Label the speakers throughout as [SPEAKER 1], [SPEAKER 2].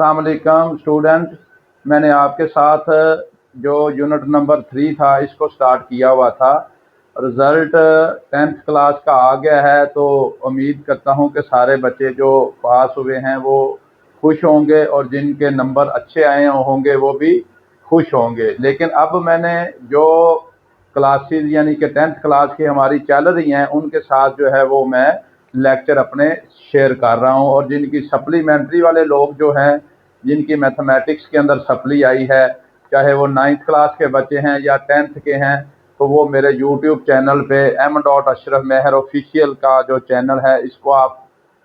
[SPEAKER 1] अस्सलाम वालेकुम स्टूडेंट। मैंने आपके साथ जो यूनिट नंबर 3 था इसको स्टार्ट किया हुआ था। रिज़ल्ट 10th क्लास का आ गया है, तो उम्मीद करता हूं कि सारे बच्चे जो पास हुए हैं वो खुश होंगे और जिनके नंबर अच्छे आए होंगे वो भी खुश होंगे। लेकिन अब मैंने जो क्लासेस यानी कि 10th क्लास की हमारी चल रही हैं उनके साथ जो है वो मैं लेक्चर अपने शेयर कर रहा हूं। और जिनकी सप्लीमेंट्री वाले लोग जो हैं, जिनकी मैथमेटिक्स के अंदर सप्ली आई है, चाहे वो 9th क्लास के बच्चे हैं या 10th के हैं, तो वो मेरे यूट्यूब चैनल पे M.Ashraf Meher ऑफिशियल का जो चैनल है इसको आप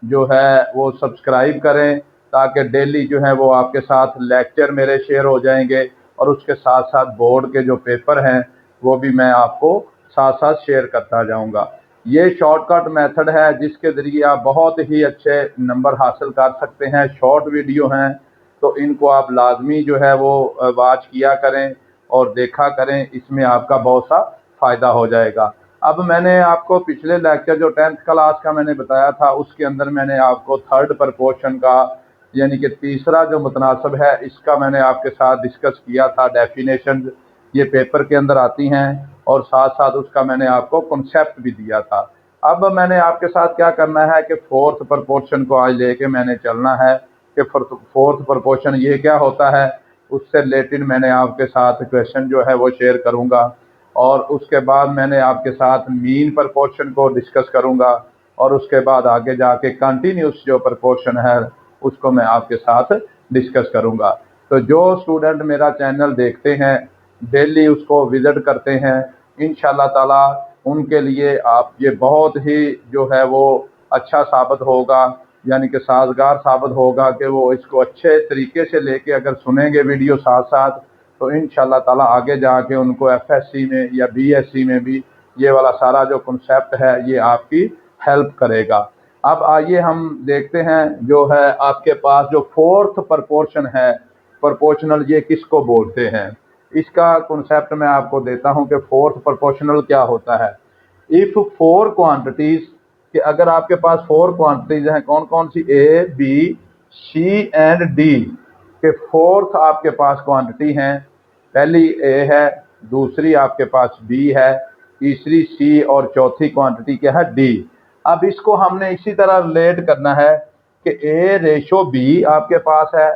[SPEAKER 1] जो है वो सब्सक्राइब करें, ताकि डेली जो है वो आपके साथ लेक्चर मेरे शेयर हो जाएंगे और उसके साथ साथ बोर्ड के जो पेपर हैं वो भी मैं आपको साथ साथ शेयर करता जाऊंगा। ये शॉर्टकट मेथड है जिसके ज़रिए आप बहुत ही अच्छे नंबर हासिल कर सकते हैं। शॉर्ट वीडियो हैं तो इनको आप लाजमी जो है वो वॉच किया करें और देखा करें, इसमें आपका बहुत सा फ़ायदा हो जाएगा। अब मैंने आपको पिछले लेक्चर जो 10th क्लास का मैंने बताया था उसके अंदर मैंने आपको थर्ड प्रपोर्शन का यानी कि तीसरा जो मुतनासब है इसका मैंने आपके साथ डिस्कस किया था। डेफिनेशन ये पेपर के अंदर आती हैं और साथ साथ उसका मैंने आपको कॉन्सेप्ट भी दिया था। अब मैंने आपके साथ क्या करना है कि फोर्थ प्रपोर्शन को आज लेके मैंने चलना है कि फोर्थ प्रपोर्शन ये क्या होता है, उससे रिलेटेड मैंने आपके साथ क्वेश्चन जो है वो शेयर करूंगा। और उसके बाद मैंने आपके साथ मीन प्रपोर्शन को डिस्कस करूंगा और उसके बाद आगे जाके कंटिन्यूस जो प्रपोर्शन है उसको मैं आपके साथ डिस्कस करूंगा। तो जो स्टूडेंट मेरा चैनल देखते हैं, डेली उसको विजिट करते हैं, इंशाल्लाह ताला उनके लिए आप ये बहुत ही जो है वो अच्छा साबित होगा, यानी कि साजगार साबित होगा कि वो इसको अच्छे तरीके से लेके अगर सुनेंगे वीडियो साथ साथ, तो इंशाल्लाह ताला आगे जाके उनको एफएससी में या बीएससी में भी ये वाला सारा जो कॉन्सेप्ट है ये आपकी हेल्प करेगा। अब आइए हम देखते हैं जो है आपके पास जो फोर्थ प्रपोर्शन है, प्रपोर्शनल, ये किसको बोलते हैं। इसका कॉन्सेप्ट मैं आपको देता हूं कि फोर्थ प्रपोर्शनल क्या होता है। इफ फोर क्वांटिटीज, कि अगर आपके पास फोर क्वांटिटीज हैं, कौन कौन सी, A B C and D, के फोर्थ आपके पास क्वांटिटी हैं। पहली ए है, दूसरी आपके पास बी है, तीसरी सी और चौथी क्वांटिटी क्या है, डी। अब इसको हमने इसी तरह रिलेट करना है कि ए रेशो बी आपके पास है,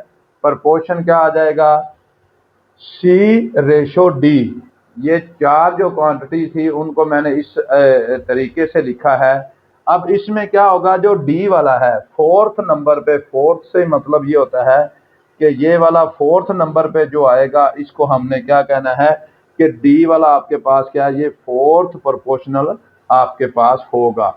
[SPEAKER 1] प्रपोर्शन क्या आ जाएगा, सी रेशो डी। ये चार जो क्वांटिटी थी उनको मैंने इस तरीके से लिखा है। अब इसमें क्या होगा, जो डी वाला है फोर्थ नंबर पे, फोर्थ से मतलब ये होता है कि ये वाला फोर्थ नंबर पे जो आएगा इसको हमने क्या कहना है कि डी वाला आपके पास क्या है, ये फोर्थ प्रोपोर्शनल आपके पास होगा।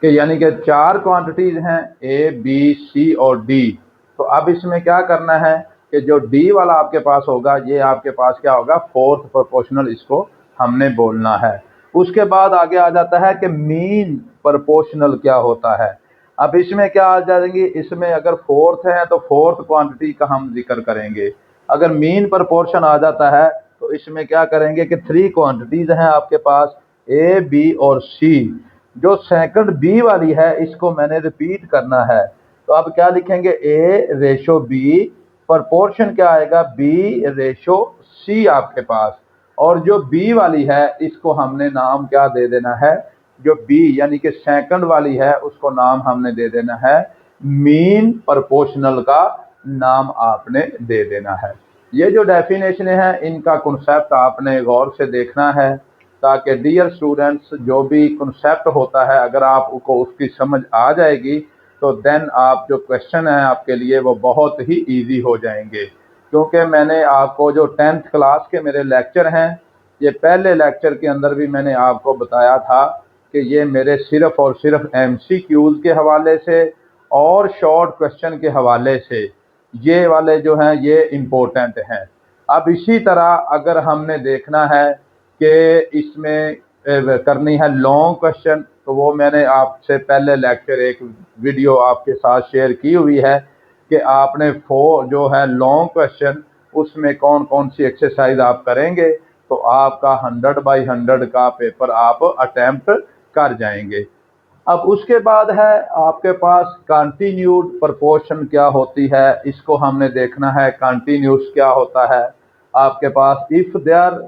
[SPEAKER 1] कि यानी कि चार क्वांटिटीज हैं, ए बी सी और डी। तो अब इसमें क्या करना है कि जो डी वाला आपके पास होगा ये आपके पास क्या होगा, फोर्थ प्रोपोर्शनल, इसको हमने बोलना है। उसके बाद आगे आ जाता है कि मीन प्रोपोर्शनल क्या होता है। अब इसमें क्या आ जाएंगे, इसमें अगर फोर्थ है तो फोर्थ क्वांटिटी का हम जिक्र करेंगे। अगर मीन प्रोपोर्शन आ जाता है तो इसमें क्या करेंगे कि थ्री क्वांटिटीज हैं आपके पास, ए बी और सी। जो सेकंड बी वाली है इसको मैंने रिपीट करना है, तो अब क्या लिखेंगे, ए रेशो बी, प्रपोर्शन क्या आएगा, बी रेशो सी आपके पास। और जो बी वाली है इसको हमने नाम क्या दे देना है, जो बी यानी कि सेकंड वाली है उसको नाम हमने दे देना है मीन प्रपोर्शनल का नाम आपने दे देना है। ये जो डेफिनेशन है इनका कॉन्सेप्ट आपने गौर से देखना है, ताकि डियर स्टूडेंट्स जो भी कॉन्सेप्ट होता है अगर आपको उसकी समझ आ जाएगी तो देन आप जो क्वेश्चन है आपके लिए वो बहुत ही इजी हो जाएंगे। क्योंकि मैंने आपको जो 10th क्लास के मेरे लेक्चर हैं, ये पहले लेक्चर के अंदर भी मैंने आपको बताया था कि ये मेरे सिर्फ और सिर्फ MCQs के हवाले से और शॉर्ट क्वेश्चन के हवाले से ये वाले जो हैं ये इम्पोर्टेंट हैं। अब इसी तरह अगर हमने देखना है कि इसमें करनी है लॉन्ग क्वेश्चन, तो वो मैंने आपसे पहले लेक्चर एक वीडियो आपके साथ शेयर की हुई है कि आपने जो है लॉन्ग क्वेश्चन उसमें कौन कौन सी एक्सरसाइज आप करेंगे तो आपका 100 बाई 100 का पेपर आप अटेम्प्ट कर जाएंगे। अब उसके बाद है आपके पास कंटिन्यूड प्रोपोर्शन क्या होती है, इसको हमने देखना है। कंटिन्यूस क्या होता है आपके पास, if there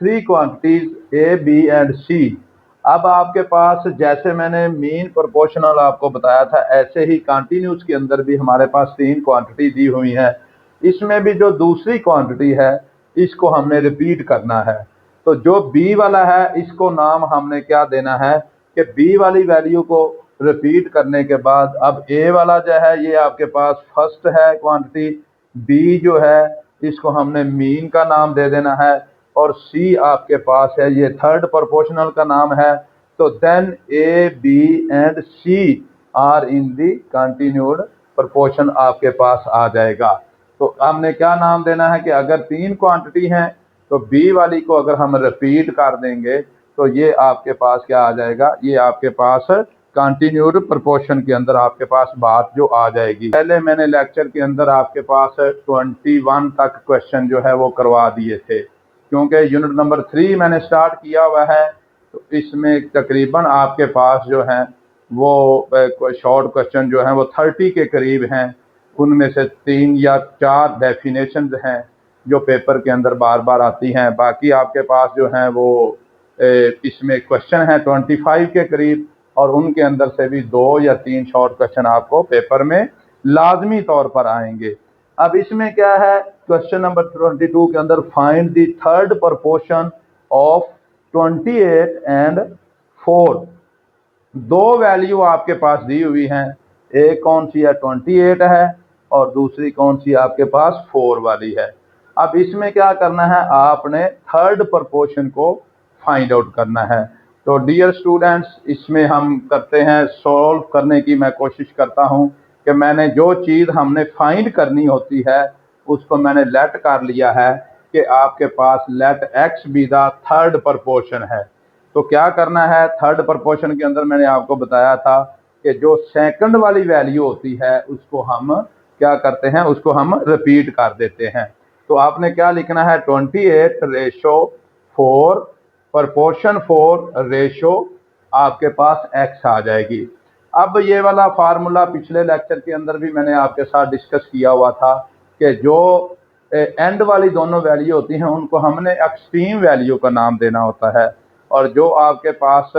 [SPEAKER 1] three quantities A B and C. अब आपके पास जैसे मैंने मीन प्रोपोर्शनल आपको बताया था, ऐसे ही कंटिन्यूस के अंदर भी हमारे पास तीन क्वांटिटी दी हुई है। इसमें भी जो दूसरी क्वांटिटी है इसको हमने रिपीट करना है। तो जो बी वाला है इसको नाम हमने क्या देना है कि बी वाली वैल्यू को रिपीट करने के बाद अब ए वाला जो है ये आपके पास फर्स्ट है क्वांटिटी, बी जो है इसको हमने मीन का नाम दे देना है, और सी आपके पास है ये थर्ड प्रोपोर्शनल का नाम है। तो then a B and c are in the continued proportion आपके पास आ जाएगा। तो हमने क्या नाम देना है कि अगर तीन क्वांटिटी हैं तो बी वाली को अगर हम रिपीट कर देंगे तो ये आपके पास क्या आ जाएगा, ये आपके पास कंटिन्यूड प्रोपोर्शन के अंदर आपके पास बात जो आ जाएगी। पहले मैंने लेक्चर के अंदर आपके पास 21 तक क्वेश्चन जो है वो करवा दिए थे, क्योंकि यूनिट नंबर 3 मैंने स्टार्ट किया हुआ है। तो इसमें तकरीबन आपके पास जो है वो शॉर्ट क्वेश्चन जो है वो 30 के करीब हैं। उनमें से 3 या 4 डेफिनेशंस हैं जो पेपर के अंदर बार बार आती हैं। बाकी आपके पास जो है वो इसमें क्वेश्चन है 25 के करीब, और उनके अंदर से भी 2 या 3 शॉर्ट क्वेश्चन आपको पेपर में लाजमी तौर पर आएंगे। अब इसमें क्या है, क्वेश्चन नंबर 22 के अंदर find the third proportion of 28 and 4। दो वैल्यू आपके पास दी हुई हैं, एक कौन सी है 28 है और दूसरी कौन सी आपके पास 4 वाली है। अब इसमें क्या करना है, आपने थर्ड प्रोपोर्शन को फाइंड आउट करना है। तो डियर स्टूडेंट्स, इसमें हम करते हैं सॉल्व करने की मैं कोशिश करता हूं कि मैंने जो चीज़ हमने फाइंड करनी होती है उसको मैंने लेट कर लिया है कि आपके पास let x be the third proportion है। तो क्या करना है, थर्ड प्रोपोर्शन के अंदर मैंने आपको बताया था कि जो सेकंड वाली वैल्यू होती है उसको हम क्या करते हैं, उसको हम रिपीट कर देते हैं। तो आपने क्या लिखना है, 28/4 प्रोपोर्शन 4 रेशो आपके पास x आ जाएगी। अब ये वाला फार्मूला पिछले लेक्चर के अंदर भी मैंने आपके साथ डिस्कस किया हुआ था कि जो एंड वाली दोनों वैल्यू होती हैं उनको हमने एक्सट्रीम वैल्यू का नाम देना होता है, और जो आपके पास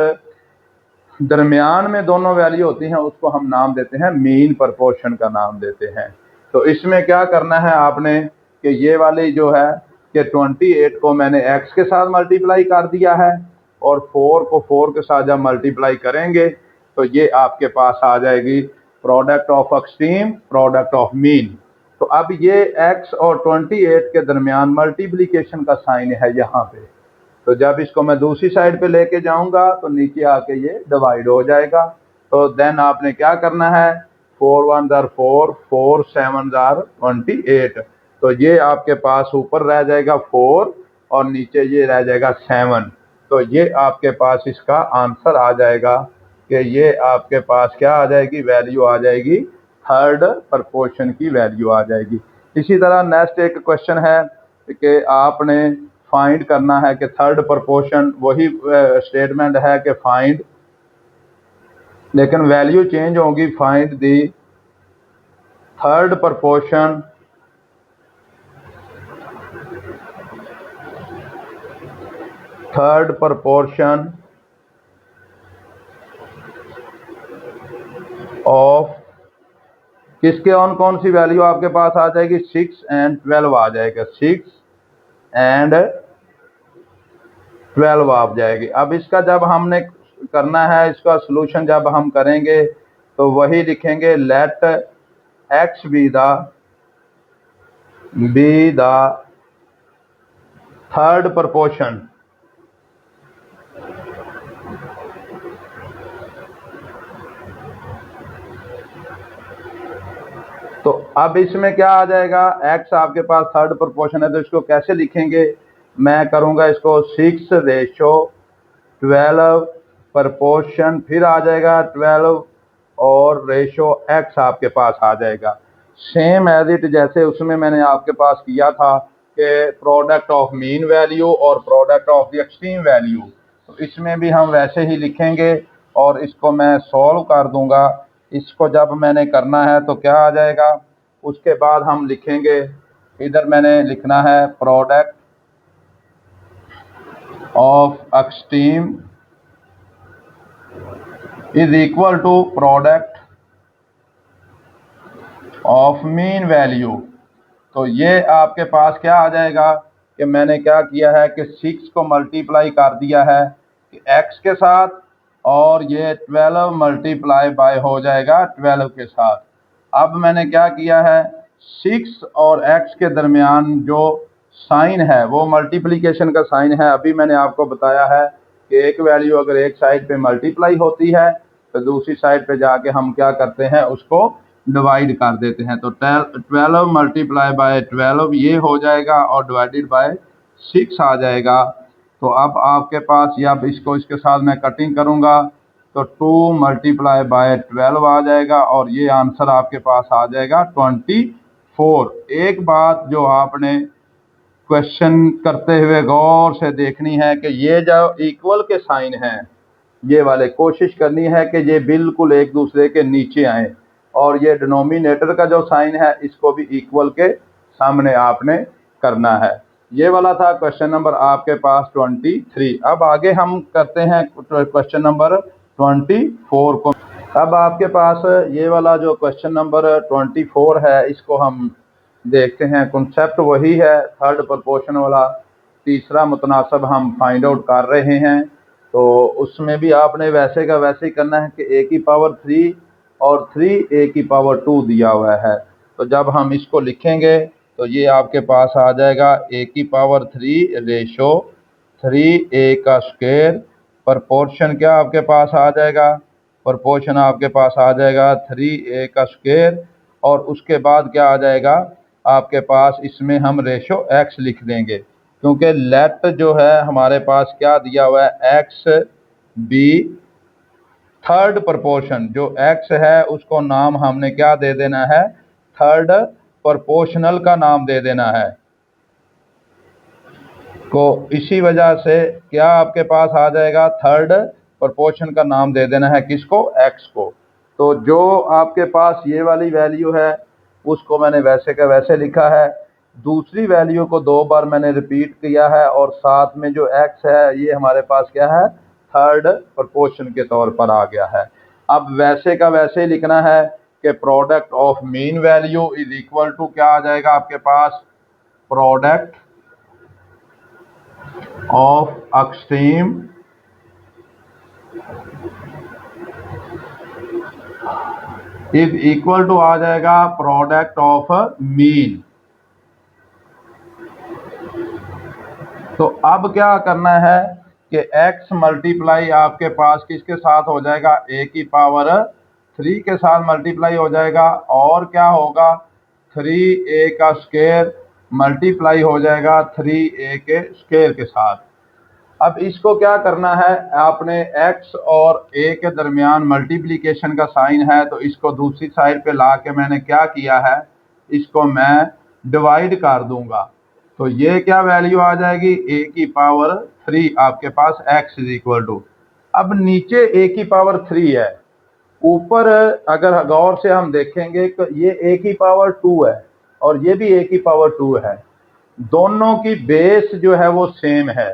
[SPEAKER 1] दरमियान में दोनों वैल्यू होती हैं उसको हम नाम देते हैं मीन प्रोपोर्शन का नाम देते हैं। तो इसमें क्या करना है आपने कि ये वाली जो है कि 28 को मैंने x के साथ मल्टीप्लाई कर दिया है, और 4 को 4 के साथ जब मल्टीप्लाई करेंगे तो ये आपके पास आ जाएगी product of extreme product of mean. तो अब ये x और 28 के दरमियान मल्टीप्लीकेशन का साइन है यहाँ पे। तो जब इसको मैं दूसरी साइड पे लेके जाऊंगा तो नीचे आके ये डिवाइड हो जाएगा। तो देन आपने क्या करना है, 4 1 जार 4, 4 7 जार 28। तो ये आपके पास ऊपर रह जाएगा 4 और नीचे ये रह जाएगा 7। तो ये आपके पास इसका आंसर आ जाएगा कि ये आपके पास क्या आ जाएगी, वैल्यू आ जाएगी थर्ड प्रोपोर्शन की वैल्यू आ जाएगी। इसी तरह नेक्स्ट एक क्वेश्चन है कि आपने फाइंड करना है कि थर्ड प्रोपोर्शन, वही स्टेटमेंट है कि फाइंड, लेकिन वैल्यू चेंज होगी, find the third proportion of किसके ऑन कौन सी वैल्यू आपके पास आ जाएगी, 6 एंड 12 आ जाएगा, 6 एंड 12 आ जाएगी। अब इसका जब हमने करना है, इसका सॉल्यूशन जब हम करेंगे तो वही लिखेंगे, let x be the third proportion. तो अब इसमें क्या आ जाएगा, x आपके पास थर्ड प्रोपोर्शन है तो इसको कैसे लिखेंगे, मैं करूंगा इसको 6/12 प्रोपोर्शन, फिर आ जाएगा 12 और रेशो x आपके पास आ जाएगा। सेम एज इट जैसे उसमें मैंने आपके पास किया था कि प्रोडक्ट ऑफ मीन वैल्यू और product of the extreme value, तो इसमें भी हम वैसे ही लिखेंगे और इसको मैं सॉल्व कर दूंगा। इसको जब मैंने करना है तो क्या आ जाएगा, उसके बाद हम लिखेंगे, इधर मैंने लिखना है product of extreme is equal to product of mean value. तो ये आपके पास क्या आ जाएगा कि मैंने क्या किया है कि 6 को मल्टीप्लाई कर दिया है कि x के साथ, और ये 12 मल्टीप्लाई बाय हो जाएगा 12 के साथ। अब मैंने क्या किया है, 6 और x के दरमियान जो साइन है वो मल्टीप्लिकेशन का साइन है। अभी मैंने आपको बताया है कि एक वैल्यू अगर एक साइड पे मल्टीप्लाई होती है तो दूसरी साइड पे जाके हम क्या करते हैं, उसको डिवाइड कर देते हैं। तो 12 मल्टीप्लाई बाय 12 ये हो जाएगा और डिवाइडेड बाय 6 आ जाएगा। तो अब आपके पास, या अब इसको इसके साथ मैं कटिंग करूंगा तो 2 मल्टीप्लाई बाय 12 आ जाएगा और ये आंसर आपके पास आ जाएगा 24। एक बात जो आपने क्वेश्चन करते हुए गौर से देखनी है कि ये जो इक्वल के साइन हैं ये वाले, कोशिश करनी है कि ये बिल्कुल एक दूसरे के नीचे आए, और ये डिनोमिनेटर का जो साइन है इसको भी इक्वल के सामने आपने करना है। ये वाला था क्वेश्चन नंबर आपके पास 23। अब आगे हम करते हैं क्वेश्चन नंबर 24 को। अब आपके पास ये वाला जो क्वेश्चन नंबर 24 है इसको हम देखते हैं। कॉन्सेप्ट वही है, थर्ड प्रोपोर्शन वाला, तीसरा मुतनासब हम फाइंड आउट कर रहे हैं। तो उसमें भी आपने वैसे का वैसे ही करना है कि a की पावर 3 और 3a की पावर 2 दिया हुआ है। तो जब हम इसको लिखेंगे तो ये आपके पास आ जाएगा a की पावर 3 रेशो 3a का स्क्वायर, प्रपोर्शन क्या आपके पास आ जाएगा, प्रपोर्शन आपके पास आ जाएगा 3a का स्क्वायर, और उसके बाद क्या आ जाएगा आपके पास, इसमें हम रेशो x लिख देंगे क्योंकि लेट जो है हमारे पास क्या दिया हुआ है, एक्स बी थर्ड प्रोपोर्शन। जो x है उसको नाम हमने क्या दे देना है, थर्ड प्रोपोर्शनल का नाम दे देना है। को इसी वजह से क्या आपके पास आ जाएगा, थर्ड प्रोपोर्शन का नाम दे देना है किसको, x को। तो जो आपके पास ये वाली वैल्यू है उसको मैंने वैसे का वैसे लिखा है, दूसरी वैल्यू को 2 बार मैंने रिपीट किया है, और साथ में जो x है ये हमारे पास क्या है, थर्ड प्रोपोर्शन के तौर पर आ गया है। अब वैसे का वैसे लिखना है कि product of mean value is equal to क्या आ जाएगा आपके पास, product of extreme is equal to आ जाएगा प्रोडक्ट ऑफ मीन। तो अब क्या करना है कि x मल्टीप्लाई आपके पास किसके साथ हो जाएगा, a की पावर 3 के साथ मल्टीप्लाई हो जाएगा, और क्या होगा 3a का स्क्वायर मल्टीप्लाई हो जाएगा 3a के स्क्वायर के साथ। अब इसको क्या करना है, आपने x और a के दरमियान मल्टीप्लिकेशन का साइन है तो इसको दूसरी साइड पे ला के मैंने क्या किया है, इसको मैं डिवाइड कर दूंगा। तो ये क्या वैल्यू आ जाएगी, a की पावर 3 आपके पास x इज इक्वल टू, अब नीचे a की पावर 3 है, ऊपर अगर गौर से हम देखेंगे तो ये a की पावर 2 है और ये भी a की पावर 2 है। दोनों की बेस जो है वो सेम है,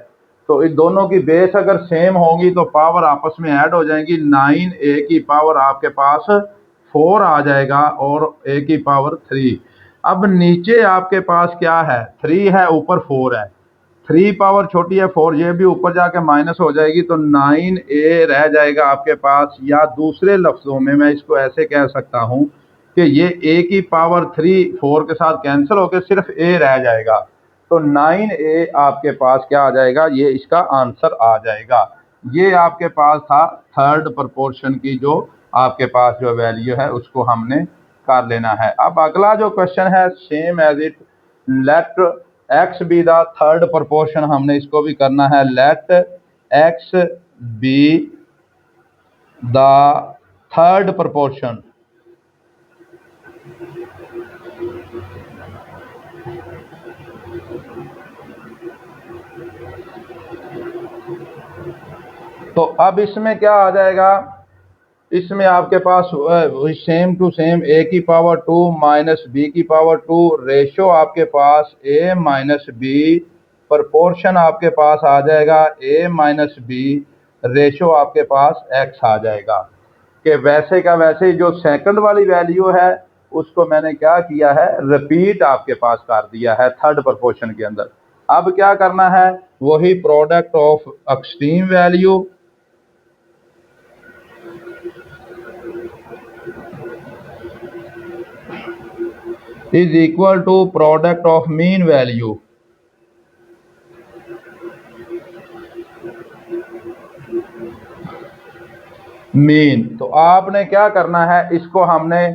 [SPEAKER 1] तो इन दोनों की बेस अगर सेम होगी तो पावर आपस में ऐड हो जाएंगी। 9a की पावर आपके पास 4 आ जाएगा और a की पावर 3। अब नीचे आपके पास क्या है, 3 है, ऊपर 4 है, 3 पावर छोटी है 4, ये भी ऊपर जाके माइनस हो जाएगी तो 9a रह जाएगा आपके पास। या दूसरे लफ्जों में मैं इसको ऐसे कह सकता हूँ कि ये a की पावर 3 4 के साथ कैंसिल होकर सिर्फ a रह जाएगा, तो 9a आपके पास क्या आ जाएगा, ये इसका आंसर आ जाएगा। ये आपके पास था थर्ड प्रोपोर्शन की जो आपके पास जो वैल्यू है उसको हमने कर लेना है। अब अगला जो क्वेश्चन है same as it, let x be the third proportion, हमने इसको भी करना है, let x be the third proportion. तो अब इसमें क्या आ जाएगा, इसमें आपके पास सेम टू सेम a की पावर 2 माइनस b की पावर 2, रेशो आपके पास a माइनस b, प्रपोर्शन आपके पास आ जाएगा a माइनस b, रेशो आपके पास x आ जाएगा। कि वैसे का वैसे ही जो सेकंड वाली वैल्यू है उसको मैंने क्या किया है, रिपीट आपके पास कर दिया है थर्ड प्रपोर्शन के अंदर। अब क्या करना है, वही product of extreme value is equal to product of mean value. Mean, तो आपने क्या करना है, इसको हमने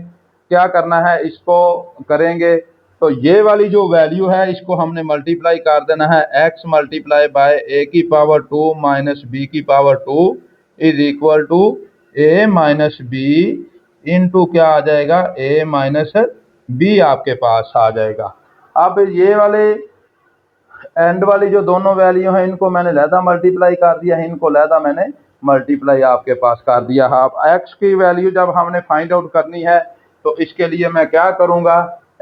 [SPEAKER 1] क्या करना है, इसको करेंगे तो ये वाली जो वैल्यू है इसको हमने मल्टीप्लाई कर देना है x मल्टीप्लाई बाय a की पावर 2 माइनस b की power 2 is equal to a minus b into क्या आ जाएगा, a माइनस b आपके पास आ जाएगा। अब ये वाले एंड वाली जो दोनों वैल्यू हैं इनको मैंने लहदा मल्टीप्लाई कर दिया है, इनको लहदा मैंने मल्टीप्लाई आपके पास कर दिया है। अब x की वैल्यू जब हमने फाइंड आउट करनी है तो इसके लिए मैं क्या करूंगा,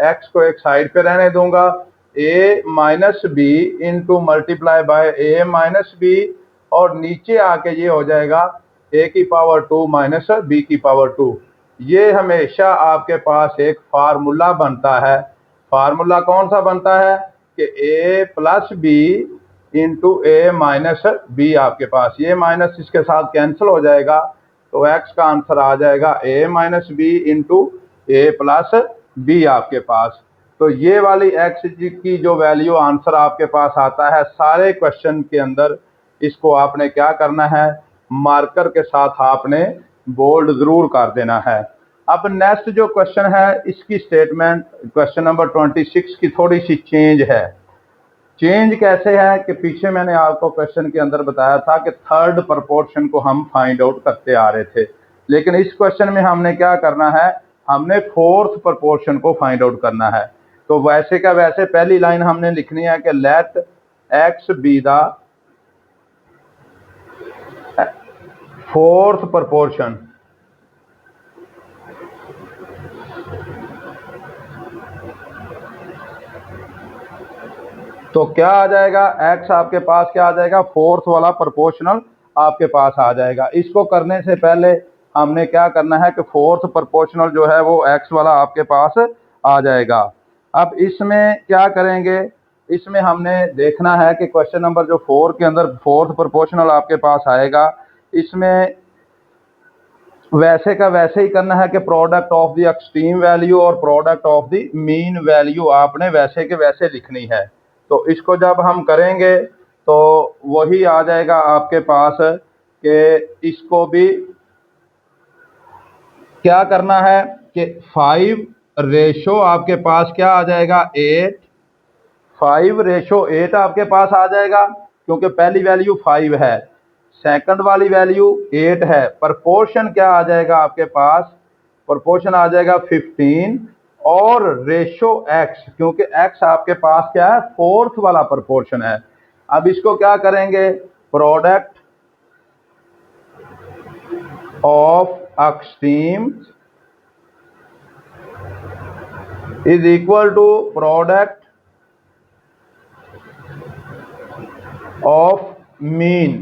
[SPEAKER 1] x को एक साइड पे रहने दूंगा, a minus b into multiply by a minus b, और नीचे आके ये हो जाएगा a की पावर 2 माइनस b की पावर 2। ये हमेशा आपके पास एक फार्मूला बनता है। फार्मूला कौन सा बनता है कि a plus b into a minus b, आपके पास ये माइनस इसके साथ कैंसिल हो जाएगा तो x का आंसर आ जाएगा a minus b into a plus b आपके पास। तो ये वाली x की जो वैल्यू आंसर आपके पास आता है सारे क्वेश्चन के अंदर, इसको आपने क्या करना है, मार्कर के साथ आपने बोल्ड जरूर कर देना है। अब नेक्स्ट जो क्वेश्चन है इसकी स्टेटमेंट क्वेश्चन नंबर 26 की थोड़ी सी चेंज है। चेंज कैसे है कि पीछे मैंने आपको क्वेश्चन के अंदर बताया था कि थर्ड प्रपोर्शन को हम फाइंड आउट करते आ रहे थे, लेकिन इस क्वेश्चन में हमने क्या करना है, हमने फोर्थ प्रपोर्शन को फाइंड आउट करना है। तो वैसे का वैसे पहली लाइन हमने लिखनी है कि let x be the fourth proportion. तो क्या आ जाएगा, x आपके पास क्या आ जाएगा, फोर्थ वाला प्रोपोर्शनल आपके पास आ जाएगा। इसको करने से पहले हमने क्या करना है कि फोर्थ प्रोपोर्शनल जो है वो x वाला आपके पास आ जाएगा। अब इसमें क्या करेंगे, इसमें हमने देखना है कि क्वेश्चन नंबर जो 4 के अंदर फोर्थ प्रोपोर्शनल आपके पास आएगा, इसमें वैसे का वैसे ही करना है कि product of the extreme value और product of the mean value आपने वैसे के वैसे लिखनी है। तो इसको जब हम करेंगे तो वही आ जाएगा आपके पास कि इसको भी क्या करना है कि 5 रेशो आपके पास क्या आ जाएगा 8, 5 रेशो 8 आपके पास आ जाएगा क्योंकि पहली वैल्यू 5 है, सेकंड वाली वैल्यू 8 है। प्रपोर्शन क्या आ जाएगा आपके पास, प्रपोर्शन आ जाएगा 15 और रेशो x, क्योंकि x आपके पास क्या है, फोर्थ वाला प्रपोर्शन है। अब इसको क्या करेंगे, product of extreme is equal to product of mean.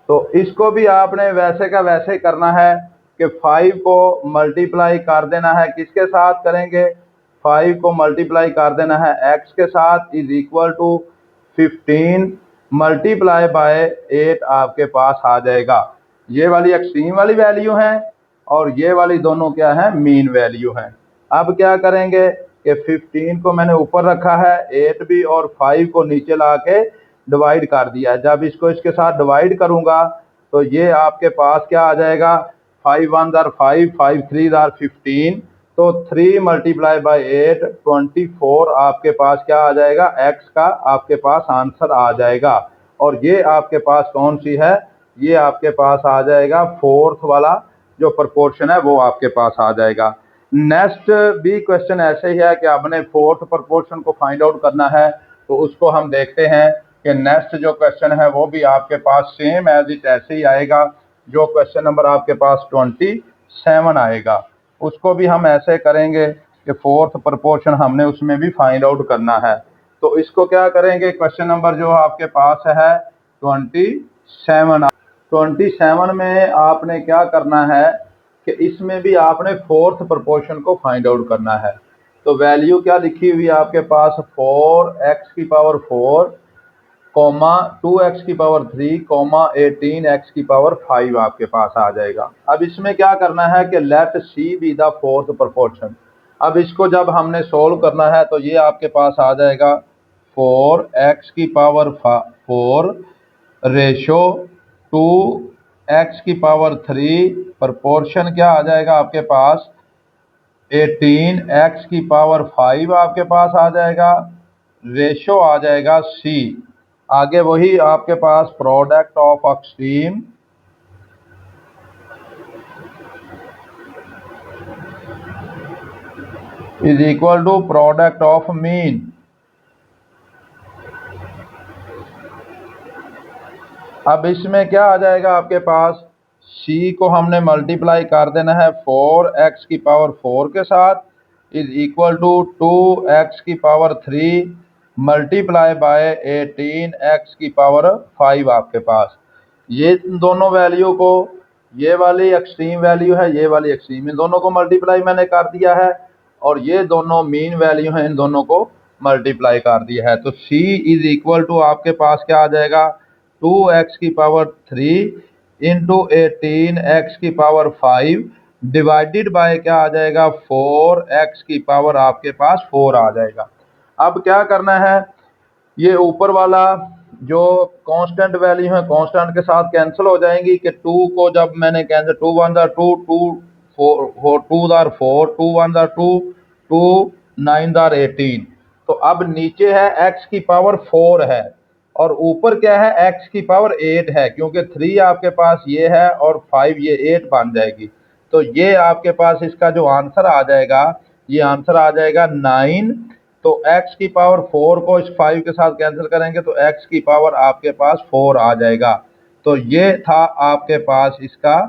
[SPEAKER 1] तो इसको भी आपने वैसे का वैसे करना है कि 5 को मल्टीप्लाई कर देना है, किसके साथ करेंगे, 5 को मल्टीप्लाई कर देना है x के साथ, is equal to 15 multiply by 8 आपके पास आ जाएगा। ये वाली एक्सट्रीम वाली वैल्यू है और ये वाली दोनों क्या है, मीन वैल्यू है। अब क्या करेंगे कि 15 को मैंने ऊपर रखा है, 8 भी और 5 को नीचे ला के डिवाइड कर दिया। जब इसको इसके साथ डिवाइड करूंगा तो ये आपके पास क्या आ जाएगा, 5 1 5, 5 3 15, तो 3 मल्टीप्लाई बाई 8 24 आपके पास क्या आ जाएगा, x का आपके पास आंसर आ जाएगा। और ये आपके पास कौन सी है, ये आपके पास आ जाएगा फोर्थ वाला जो प्रपोर्शन है वो आपके पास आ जाएगा। नेक्स्ट भी क्वेश्चन ऐसे ही है कि आपने फोर्थ प्रपोर्शन को फाइंड आउट करना है, तो उसको हम देखते हैं। कि नेक्स्ट जो क्वेश्चन है वो भी आपके पास सेम एज इट ऐसे ही आएगा, जो क्वेश्चन नंबर आपके पास 27 आएगा उसको भी हम ऐसे करेंगे कि फोर्थ प्रपोर्शन हमने उसमें भी फाइंड आउट करना है। तो इसको क्या करेंगे, क्वेश्चन नंबर जो आपके पास है 27 में आपने क्या करना है कि इसमें भी आपने फोर्थ प्रपोर्शन को फाइंड आउट करना है। तो वैल्यू क्या लिखी हुई है आपके पास, 4x⁴ comma 2x⁴ comma 18x⁵ आपके पास आ जाएगा। अब इसमें क्या करना है कि let c be the fourth proportion. अब इसको जब हमने सोल्व करना है तो ये आपके पास आ जाएगा 4x⁴ रेशो 2x⁵ प्रपोर्शन क्या आ जाएगा आपके पास 18x⁵ आपके पास आ जाएगा, रेशो आ जाएगा सी। आगे वही आपके पास product of extreme is equal to product of mean. अब इसमें क्या आ जाएगा आपके पास, c को हमने मल्टीप्लाई कर देना है 4x⁴ के साथ is equal to 2x⁵ multiply by 18x⁵ आपके पास। ये दोनों वैल्यू को, ये वाली एक्सट्रीम वैल्यू है, ये वाली एक्सट्रीम, इन दोनों को मल्टीप्लाई मैंने कर दिया है और ये दोनों मीन वैल्यू हैं, इन दोनों को मल्टीप्लाई कर दिया है। तो c इज इक्वल टू आपके पास क्या आ जाएगा 2x⁵ into 18x⁵ divided by क्या आ जाएगा 4x⁵ आपके पास 4 आ जाएगा। अब क्या करना है, ये ऊपर वाला जो कांस्टेंट वैल्यू है कांस्टेंट के साथ कैंसिल हो जाएंगी कि 2 को जब मैंने कैंसिल 2 1 2 2 4 2 4 2 1 2 2 9 18। तो अब नीचे है x⁴ है और ऊपर क्या है x⁸ है, क्योंकि 3 आपके पास ये है और 5 ये 8 बन जाएगी। तो ये आपके पास इसका जो आंसर आ जाएगा, ये आंसर आ जाएगा 9। तो x⁴ को इस 5 के साथ कैंसिल करेंगे तो x⁴ आपके पास 4 आ जाएगा। तो ये था आपके पास इसका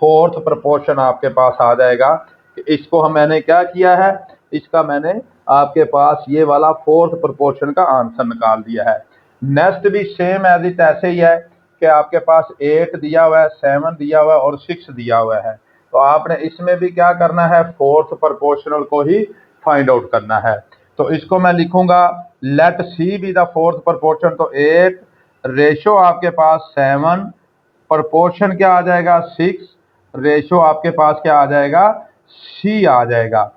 [SPEAKER 1] फोर्थ प्रपोर्शन आपके पास आ जाएगा। इसको मैंने क्या किया है, इसका मैंने आपके पास ये वाला फोर्थ प्रपोर्शन का आंसर निकाल दिया है। नेक्स्ट भी सेम एज इट ऐसे ही है कि आपके पास 8 दिया हुआ है, 7 दिया हुआ है और 6 दिया हुआ है। तो आपने इसमें भी क्या करना है, फोर्थ प्रपोर्शनल को ही फाइंड आउट करना है। तो इसको मैं लिखूंगा let c be the fourth proportion. तो 8 रेशो आपके पास 7, प्रपोर्शन क्या आ जाएगा 6, रेशो आपके पास क्या आ जाएगा सी आ जाएगा।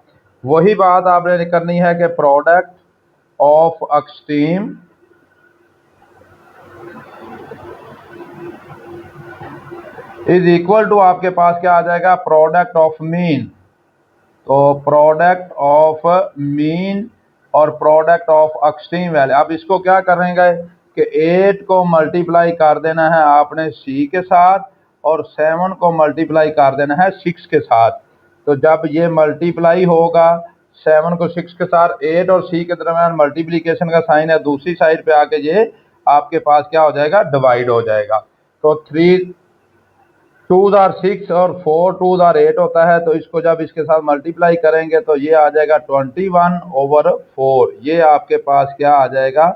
[SPEAKER 1] वही बात आपने करनी है कि product of extreme is equal to आपके पास क्या आ जाएगा प्रोडक्ट ऑफ मीन। तो प्रोडक्ट ऑफ मीन और प्रोडक्ट ऑफ एक्सट्रीम वैल्यू। अब इसको क्या करेंगे कि 8 को मल्टीप्लाई कर देना है आपने c के साथ और 7 को मल्टीप्लाई कर देना है 6 के साथ। तो जब ये मल्टीप्लाई होगा 7 को 6 के साथ, 8 और c के दरम्यान मल्टीप्लीकेशन का साइन है, दूसरी साइड पे आके ये आपके पास क्या हो जाएगा डिवाइड हो जाएगा। तो 3 2 6 और 4 2 8 होता है। तो इसको जब इसके साथ मल्टीप्लाई करेंगे तो ये आ जाएगा 21/4। ये आपके पास क्या आ जाएगा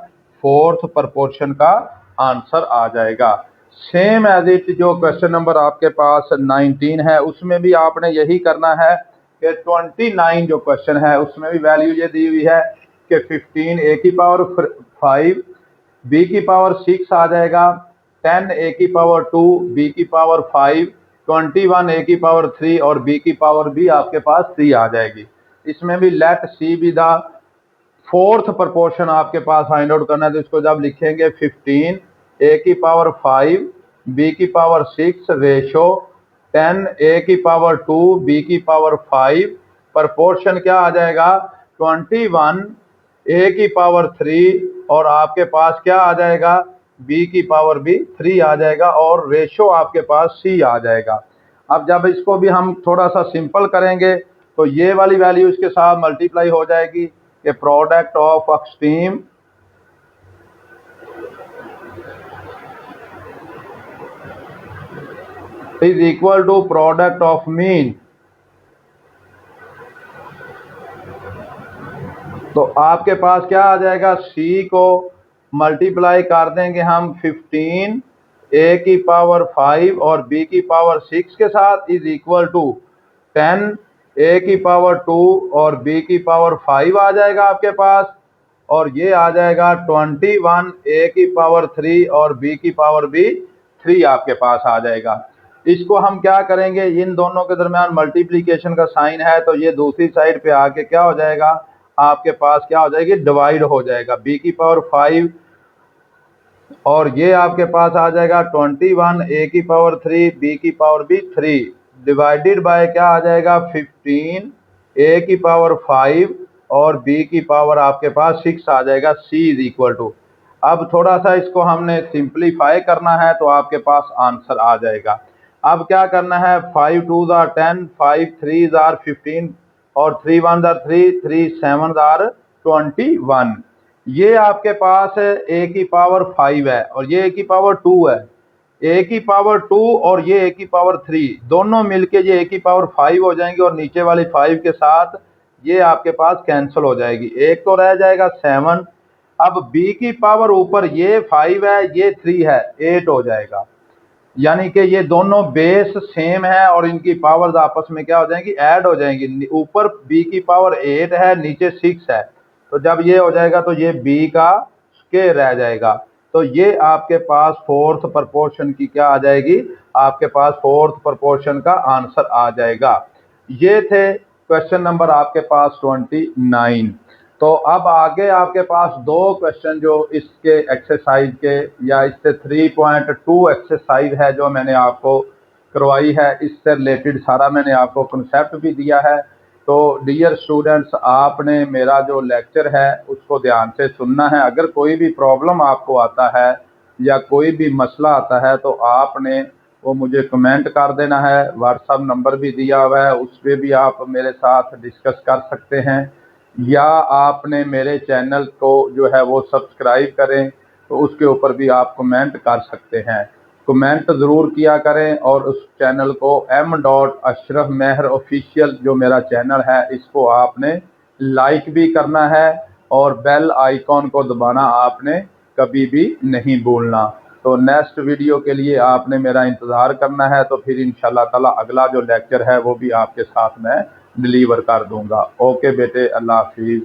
[SPEAKER 1] फोर्थ प्रपोर्शन का आंसर आ जाएगा। सेम एज इट जो क्वेश्चन नंबर आपके पास 19 है उसमें भी आपने यही करना है कि 29 जो क्वेश्चन है उसमें भी वैल्यू ये दी हुई है कि 15 a⁵ b⁶ आ जाएगा, 10 a⁴ b⁵ 21 a⁴ और b⁵ आपके पास 3 आ जाएगी। इसमें भी let c be the fourth proportion आपके पास फाइंड आउट करना है। तो इसको जब लिखेंगे 15 a⁵ b⁶ ratio 10 a⁴ b⁵ proportion क्या आ जाएगा 21 a⁴ और आपके पास क्या आ जाएगा b⁵ 3 आ जाएगा और रेशो आपके पास c आ जाएगा। अब जब इसको भी हम थोड़ा सा सिंपल करेंगे तो ये वाली वैल्यू इसके साथ मल्टीप्लाई हो जाएगी कि product of extreme is equal to product of mean. तो आपके पास क्या आ जाएगा, c को मल्टीप्लाई कर देंगे हम 15 a की पावर 5 और b की पावर 6 के साथ, इज इक्वल टू 10 a की पावर 2 और b की पावर 5 आ जाएगा आपके पास, और ये आ जाएगा 21 a की पावर 3 और b की पावर भी 3 आपके पास आ जाएगा। इसको हम क्या करेंगे, इन दोनों के दरमियान मल्टीप्लीकेशन का साइन है, तो ये दूसरी साइड पे आके क्या हो जाएगा, आपके पास क्या हो जाएगी, डिवाइड हो जाएगा। b की पावर 5 और ये आपके पास आ जाएगा 21 a की पावर 3 b की पावर भी 3 डिवाइडेड बाय क्या आ जाएगा 15 a की पावर 5 और b की पावर आपके पास 6 आ जाएगा। c इज इक्वल टू, अब थोड़ा सा इसको हमने सिंप्लीफाई करना है तो आपके पास आंसर आ जाएगा। अब क्या करना है, 5 2 10, 5 3 15 और 3 1 3, 3 7 21। ये आपके पास a की पावर 5 है और ये a की पावर 2 है। a की पावर 2 और ये a की पावर 3 दोनों मिलके ये a की पावर 5 हो जाएंगे और नीचे वाली 5 के साथ ये आपके पास कैंसिल हो जाएगी, एक तो रह जाएगा 7। अब b की पावर ऊपर ये 5 है ये 3 है, 8 हो जाएगा, यानी कि ये दोनों बेस सेम है और इनकी पावर्स आपस में क्या हो जाएंगी, ऐड हो जाएंगी। ऊपर b की पावर 8 है नीचे 6 है, तो जब ये हो जाएगा तो ये b का स्क्वायर रह जाएगा। तो ये आपके पास फोर्थ प्रोपोर्शन की क्या आ जाएगी, आपके पास फोर्थ प्रोपोर्शन का आंसर आ जाएगा। ये थे क्वेश्चन नंबर आपके पास 29। तो अब आगे आपके पास दो क्वेश्चन जो इसके एक्सरसाइज के या इससे 3.2 एक्सरसाइज है जो मैंने आपको करवाई है, इससे रिलेटेड सारा मैंने आपको कंसेप्ट भी दिया है। तो डियर स्टूडेंट्स, आपने मेरा जो लेक्चर है उसको ध्यान से सुनना है। अगर कोई भी प्रॉब्लम आपको आता है या कोई भी मसला आता है तो आपने वो मुझे कमेंट कर देना है। व्हाट्सएप नंबर भी दिया हुआ है, उस पर भी आप मेरे साथ डिस्कस कर सकते हैं, या आपने मेरे चैनल को जो है वो सब्सक्राइब करें तो उसके ऊपर भी आप कमेंट कर सकते हैं। कमेंट ज़रूर किया करें और उस चैनल को m.अशरफ मेहर ऑफिशियल जो मेरा चैनल है इसको आपने लाइक भी करना है और बेल आइकॉन को दबाना आपने कभी भी नहीं भूलना। तो नेक्स्ट वीडियो के लिए आपने मेरा इंतज़ार करना है, तो फिर इंशाल्लाह ताला अगला जो लेक्चर है वो भी आपके साथ मैं डिलीवर कर दूंगा। ओके बेटे, अल्लाह हाफिज़।